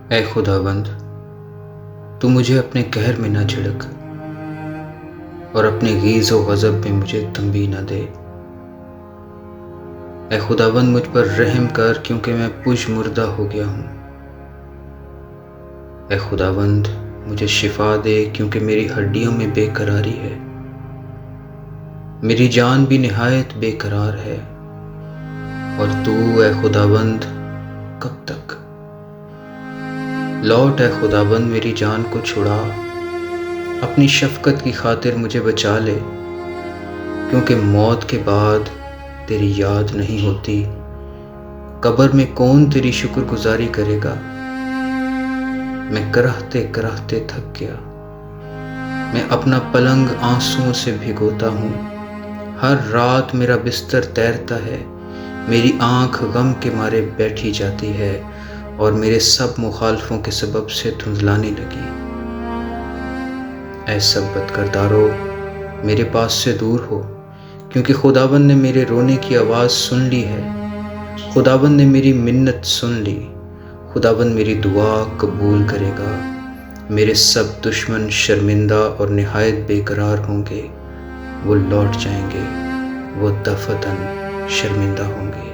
اے خداوند، تو مجھے اپنے قہر میں نہ جھڑک اور اپنے غیظ و غضب میں مجھے تنبیہ نہ دے۔ اے خداوند، مجھ پر رحم کر کیونکہ میں پش مردہ ہو گیا ہوں۔ اے خداوند، مجھے شفا دے کیونکہ میری ہڈیوں میں بے قراری ہے، میری جان بھی نہایت بے قرار ہے۔ اور تو اے خداوند کب تک؟ لوٹ اے خداوند، میری جان کو چھڑا، اپنی شفقت کی خاطر مجھے بچا لے، کیونکہ موت کے بعد تیری یاد نہیں ہوتی۔ قبر میں کون تیری شکر گزاری کرے گا؟ میں کراہتے کراہتے تھک گیا، میں اپنا پلنگ آنسوؤں سے بھگوتا ہوں۔ ہر رات میرا بستر تیرتا ہے، میری آنکھ غم کے مارے بیٹھی جاتی ہے اور میرے سب مخالفوں کے سبب سے دھندلانے لگی۔ اے سب بدکردارو، میرے پاس سے دور ہو، کیونکہ خداوند نے میرے رونے کی آواز سن لی ہے۔ خداوند نے میری منت سن لی، خداوند میری دعا قبول کرے گا۔ میرے سب دشمن شرمندہ اور نہایت بے قرار ہوں گے، وہ لوٹ جائیں گے، وہ دفعتاً شرمندہ ہوں گے۔